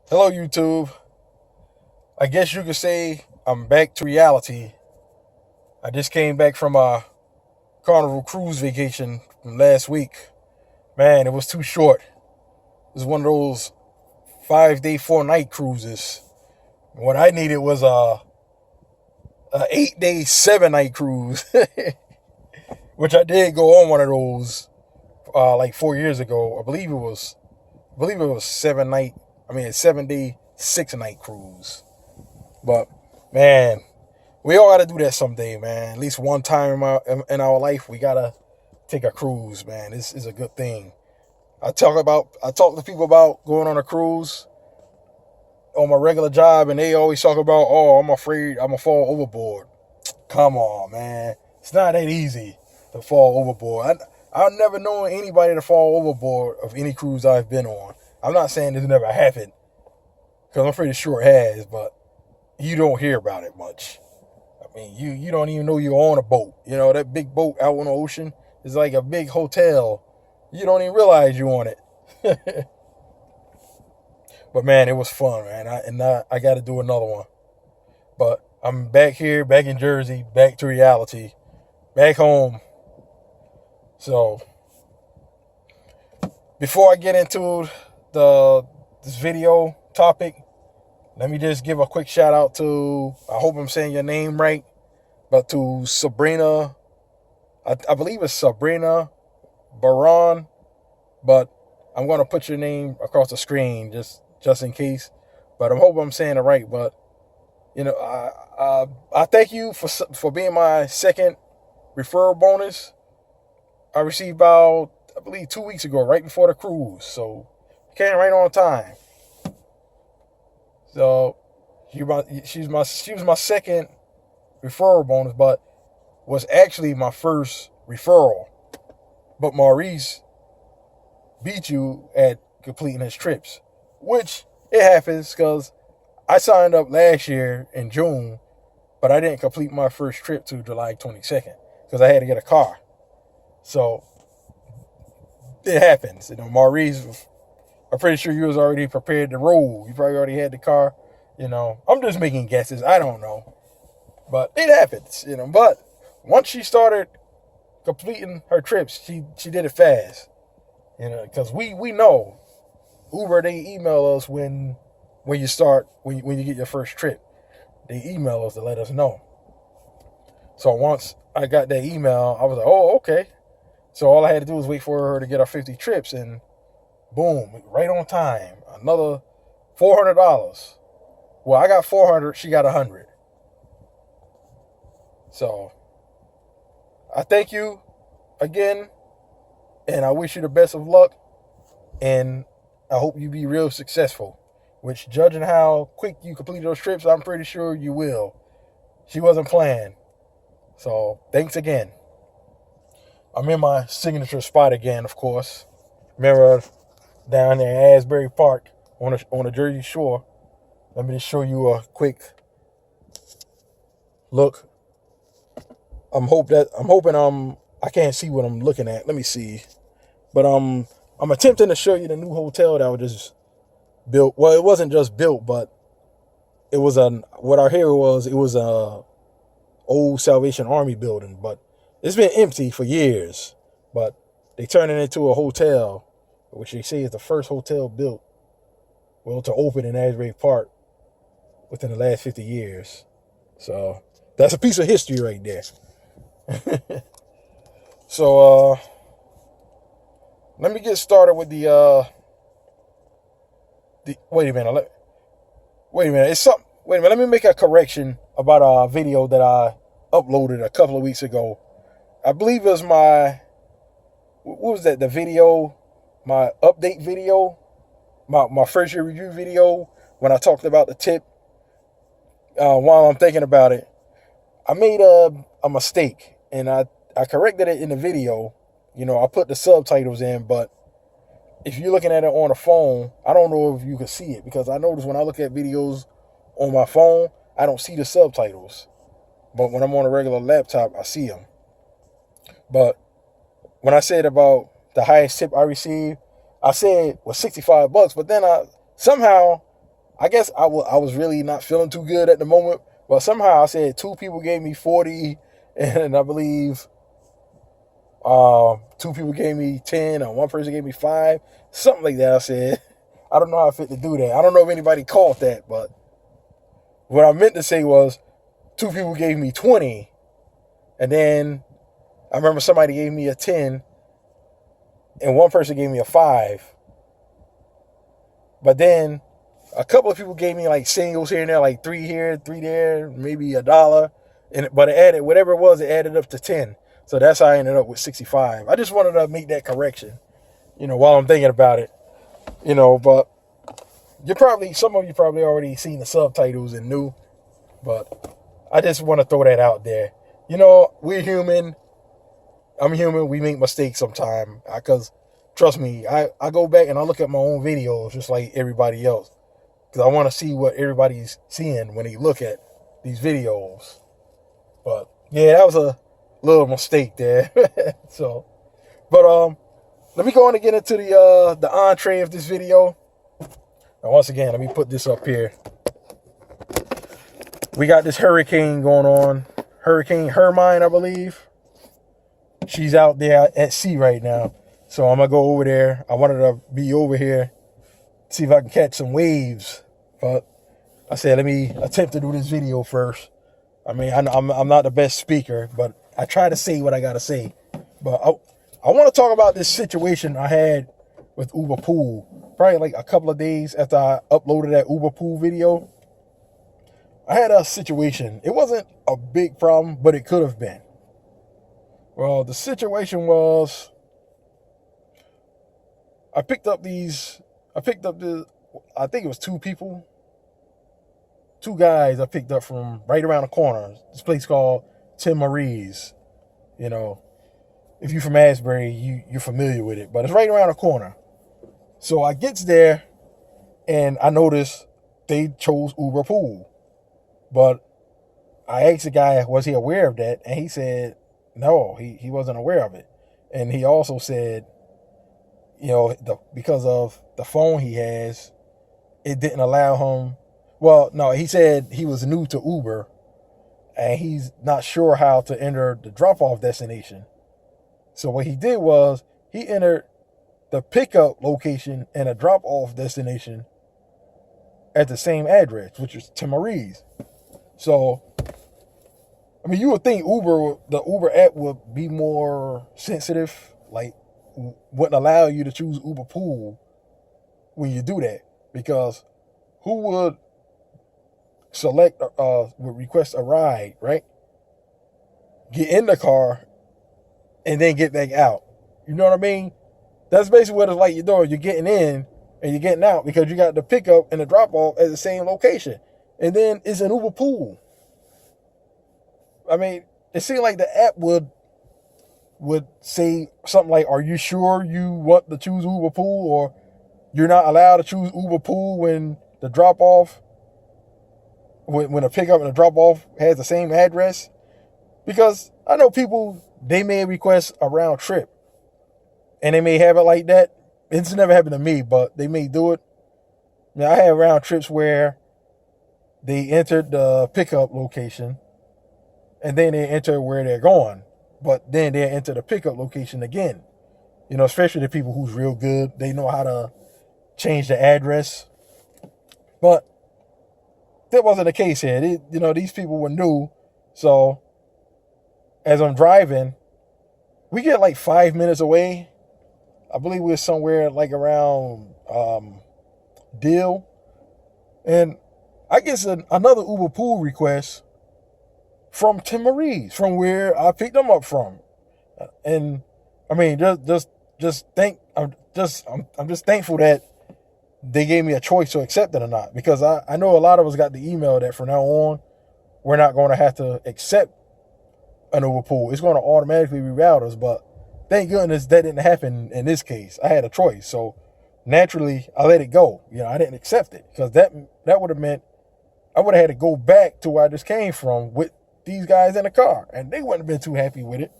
Hello, YouTube. I guess you could say I'm back to reality. I just came back from a Carnival cruise vacation from last week. Man, it was too short. It was one of those 5 day, 4 night cruises. What I needed was a 8 day, 7 night cruise, which I did go on one of those like 4 years ago. I believe it was 7 night. I mean, a 7 day, 6 night cruise. But man, we all got to do that someday, man. At least one time in our life, we gotta take a cruise, man. This is a good thing. I talk to people about going on a cruise on my regular job, and they always talk about, oh, I'm afraid I'm gonna fall overboard. Come on, man. It's not that easy to fall overboard. I've never known anybody to fall overboard of any cruise I've been on. I'm not saying this never happened, because I'm pretty sure it has, but you don't hear about it much. I mean, you don't even know you're on a boat. You know, that big boat out on the ocean is like a big hotel. You don't even realize you're on it. But man, it was fun, man. I got to do another one. But I'm back here, back in Jersey, back to reality, back home. So before I get into this video topic, let me just give a quick shout out to, I hope I'm saying your name right, but to Sabrina. I believe it's Sabrina Baron, but I'm gonna put your name across the screen just in case. But I hope I'm saying it right. But I thank you for being my second referral bonus. I received about, I believe, 2 weeks ago, right before the cruise. So came right on time. So she was my second referral bonus, but was actually my first referral. But Maurice beat you at completing his trips, which it happens because I signed up last year in June, but I didn't complete my first trip till July 22nd because I had to get a car. So it happens. Maurice, I'm pretty sure you was already prepared to roll. You probably already had the car. I'm just making guesses. I don't know, but it happens. But once she started completing her trips, she did it fast. Because we know Uber, they email us when you get your first trip. They email us to let us know. So once I got that email, I was like, oh, okay. So all I had to do was wait for her to get her 50 trips, and boom, right on time. Another $400. Well, I got 400, she got 100. So I thank you again, and I wish you the best of luck, and I hope you be real successful. Which, judging how quick you completed those trips, I'm pretty sure you will. She wasn't playing. So thanks again. I'm in my signature spot again, of course. Remember, down there in Asbury Park on the Jersey Shore. Let me just show you a quick look. I can't see what I'm looking at. Let me see. But I'm attempting to show you the new hotel that was just built. Well, it wasn't just built, but it was what our hero was. It was a old Salvation Army building, but it's been empty for years. But they turned it into a hotel, which they say is the first hotel built, well, to open in Asbury Park within the last 50 years. So that's a piece of history right there. So let me get started with the wait a minute. Wait a minute. It's something. Wait a minute. Let me make a correction about a video that I uploaded a couple of weeks ago. I believe it was what was that? The video, my update video, my first year review video when I talked about the tip. While I'm thinking about it, I made a mistake, and I corrected it in the video. I put the subtitles in, but if you're looking at it on a phone, I don't know if you can see it, because I notice when I look at videos on my phone, I don't see the subtitles. But when I'm on a regular laptop, I see them. But when I said about the highest tip I received, I said was $65, but then I somehow I guess I was really not feeling too good at the moment. But somehow I said 2 people gave me 40, and I believe 2 people gave me 10, or 1 person gave me 5, something like that. I said, I don't know how I fit to do that. I don't know if anybody caught that, but what I meant to say was 2 people gave me 20, and then I remember somebody gave me a 10, and 1 person gave me a 5. But then a couple of people gave me like singles here and there, like 3 here, 3 there, maybe $1. But it added, whatever it was, it added up to 10. So that's how I ended up with 65. I just wanted to make that correction, while I'm thinking about it. But some of you probably already seen the subtitles and knew, but I just want to throw that out there. We're human. I'm human. We make mistakes sometimes. Because, trust me, I go back and I look at my own videos just like everybody else. Because I want to see what everybody's seeing when they look at these videos. But, yeah, that was a little mistake there. But let me go on and get into the entree of this video. Now, once again, let me put this up here. We got this hurricane going on. Hurricane Hermine, I believe. She's out there at sea right now. So I'm going to go over there. I wanted to be over here, see if I can catch some waves. But I said, let me attempt to do this video first. I mean, I'm not the best speaker, but I try to say what I got to say. But I want to talk about this situation I had with Uberpool. Probably like a couple of days after I uploaded that Uberpool video. I had a situation. It wasn't a big problem, but it could have been. Well, the situation was, I think it was 2 people. 2 guys I picked up from right around the corner. This place called Tim Marie's. If you're from Asbury, you're familiar with it. But it's right around the corner. So I gets there, and I noticed they chose Uberpool. But I asked the guy, was he aware of that? And he said, no, he wasn't aware of it. And he also said, because of the phone he has, it didn't allow him. Well, no, he said he was new to Uber, and he's not sure how to enter the drop-off destination. So what he did was he entered the pickup location and a drop-off destination at the same address, which is Tim Marie's. So, I mean, you would think the Uber app would be more sensitive, like wouldn't allow you to choose Uberpool when you do that, because who would would request a ride, right? Get in the car and then get back out. You know what I mean? That's basically what it's like you're doing. You're getting in and you're getting out because you got the pickup and the drop off at the same location. And then it's an Uberpool. I mean, it seemed like the app would say something like, are you sure you want to choose Uberpool, or you're not allowed to choose Uberpool when the drop off, when a pickup and a drop off has the same address? Because I know people, they may request a round trip and they may have it like that. It's never happened to me, but they may do it. Now, I have round trips where they entered the pickup location and then they enter where they're going, but then they enter the pickup location again. Especially the people who's real good. They know how to change the address. But that wasn't the case here. These people were new. So as I'm driving, we get like 5 minutes away. I believe we're somewhere like around Deal. And I get another Uberpool request from Tim Marie's, from where I picked them up from. And I mean, I'm just thankful that they gave me a choice to accept it or not, because I know a lot of us got the email that from now on, we're not going to have to accept an Uberpool. It's going to automatically reroute us, but thank goodness that didn't happen in this case. I had a choice, so naturally I let it go. I didn't accept it, because that would have meant I would have had to go back to where I just came from with these guys in the car, and they wouldn't have been too happy with it.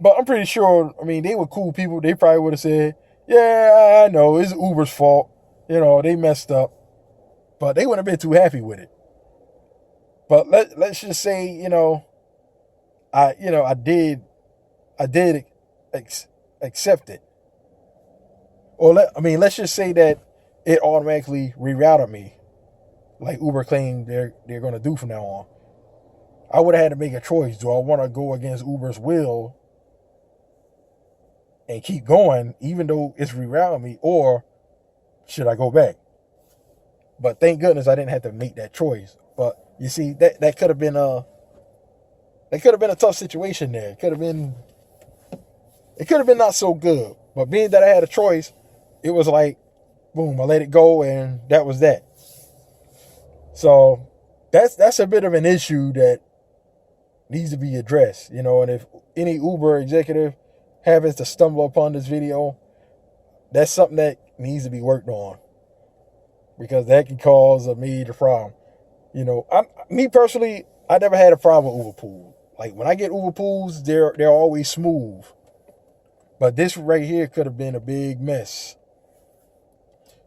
But I'm pretty sure, I mean, they were cool people. They probably would have said, yeah, I know, it's Uber's fault. They messed up, but they wouldn't have been too happy with it. But let's just say, I did accept it. Or let's just say that it automatically rerouted me, like Uber claimed they're going to do from now on. I would have had to make a choice. Do I want to go against Uber's will and keep going, even though it's rerouting me, or should I go back? But thank goodness I didn't have to make that choice. But you see, that could have been a tough situation there. It could have been not so good. But being that I had a choice, it was like, boom, I let it go, and that was that. So that's a bit of an issue that needs to be addressed, and if any Uber executive happens to stumble upon this video, that's something that needs to be worked on, because that can cause a major problem. Me personally, I never had a problem with Uberpool. Like, when I get Uberpools, they're always smooth. But this right here could have been a big mess.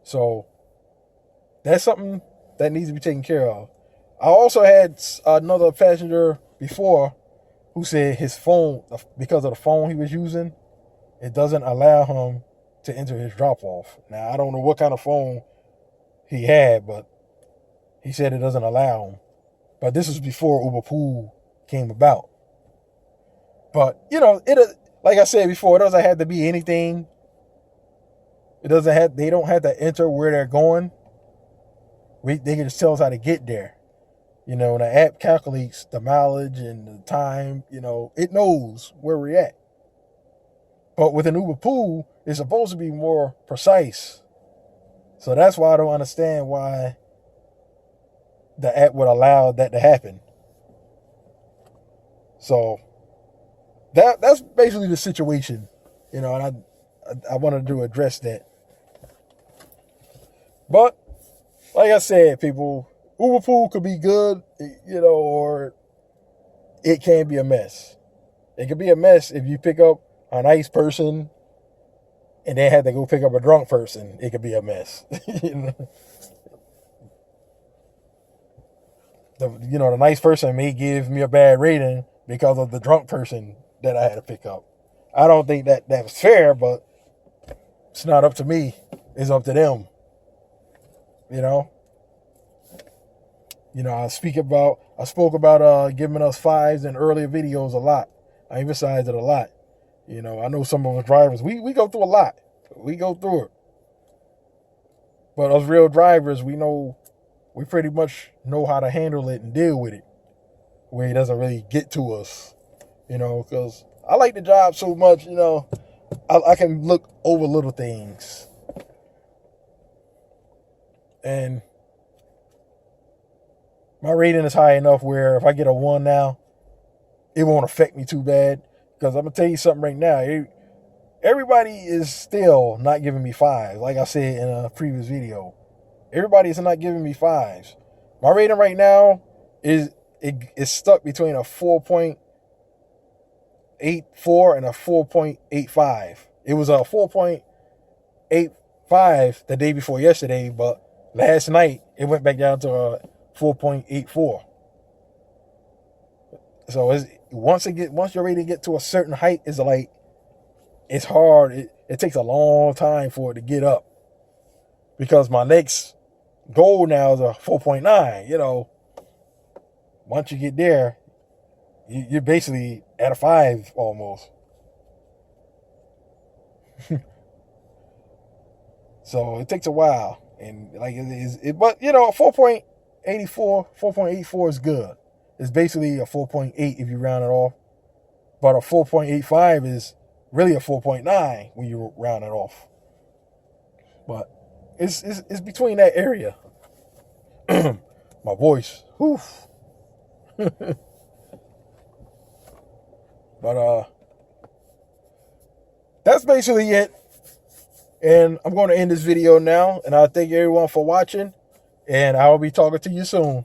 So that's something that needs to be taken care of. I also had another passenger before who said his phone, because of the phone he was using, it doesn't allow him to enter his drop-off. Now, I don't know what kind of phone he had, but he said it doesn't allow him. But this was before Uberpool came about. But, like I said before, it doesn't have to be anything. They don't have to enter where they're going. They can just tell us how to get there. The app calculates the mileage and the time, it knows where we're at. But with an Uberpool, it's supposed to be more precise. So that's why I don't understand why the app would allow that to happen. So that's basically the situation, and I wanted to address that. But like I said, people, Uberpool could be good, or it can be a mess. It could be a mess if you pick up a nice person and then have to go pick up a drunk person. It could be a mess. The nice person may give me a bad rating because of the drunk person that I had to pick up. I don't think that was fair, but it's not up to me. It's up to them. I spoke about giving us fives in earlier videos a lot. I emphasized it a lot. I know some of us drivers, we go through a lot. We go through it. But us real drivers, we pretty much know how to handle it and deal with it, where it doesn't really get to us, because I like the job so much, I can look over little things. And my rating is high enough where if I get a 1 now, it won't affect me too bad. Because I'm going to tell you something right now. Everybody is still not giving me 5s. Like I said in a previous video. Everybody is not giving me 5s. My rating right now is stuck between a 4.84 and a 4.85. It was a 4.85 the day before yesterday, but last night it went back down to a 4.84. So once you're ready to get to a certain height, it's hard. It takes a long time for it to get up, because my next goal now is a 4.9. Once you get there, you're basically at a 5 almost. So it takes a while, and but 4.84, 4.84 is good. It's basically a 4.8 if you round it off, but a 4.85 is really a 4.9 when you round it off. But it's between that area. My voice, whew. But that's basically it. And I'm going to end this video now. And I thank everyone for watching. And I'll be talking to you soon.